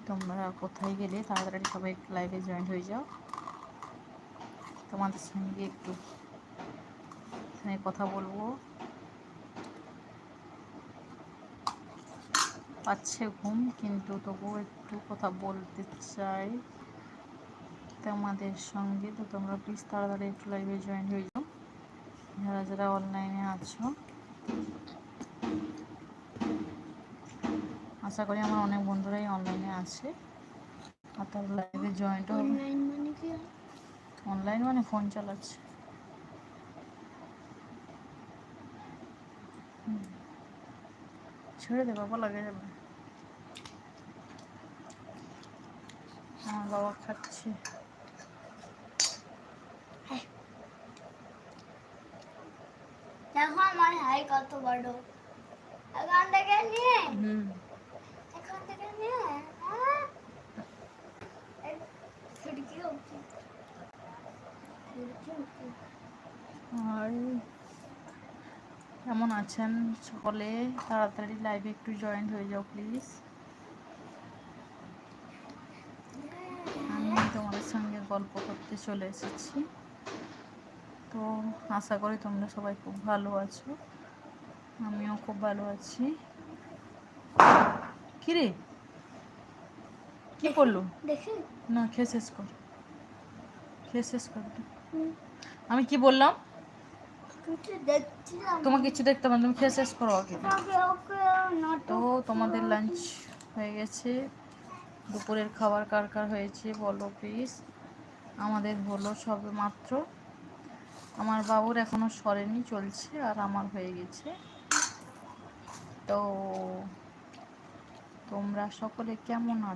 তোমরা কোথায় গেলে তাড়াতাড়ি সবাই লাইভে জয়েন হয়ে যাও, তোমাদের সঙ্গে একটু কথা বলবো। পাচ্ছে ঘুম, কিন্তু তবুও একটু কথা বলতে চাই তোমাদের সঙ্গে। তো তোমরা প্লিজ তাড়াতাড়ি একটু লাইভে জয়েন হয়ে যাও, যারা যারা অনলাইনে আছো। আশা করি আমার অনেক বন্ধুরাই অনলাইনে আছে, আর তার লাইভে জয়েন্ট হবে। অনলাইন মানে ফোন চালাচ্ছে। ছেড়ে দে বাবা, লাগে যাবে। আমার বাবা খাচ্ছে। দেখো আমার হাই কত বড়। এখান থেকে নিয়ে আর কেমন আছেন সকলে? তাড়াতাড়ি লাইভে একটু জয়েন হয়ে যাও প্লিজ। আমি তোমাদের সঙ্গে গল্প করতে চলে এসেছি। তো আশা করি তোমরা সবাই খুব ভালো আছো, আমিও খুব ভালো আছি। কিরে কি করলো? না, খেয়ে শেষ কর, খেয়ে শেষ কর। আমি কি বললাম? তোমাকে কিছু দেখতে হবে না, তুমি খেয়ে শেষ করো আগে। তো তোমাদের লাঞ্চ হয়ে গেছে, দুপুরের খাবার কার কার হয়েছে বলো প্লিজ। আমাদের হলো সবে মাত্র, আমার বাবুর এখনো সরেনি, চলছে, আর আমার হয়ে গেছে। তো তোমরা সকলে কেমন আছো?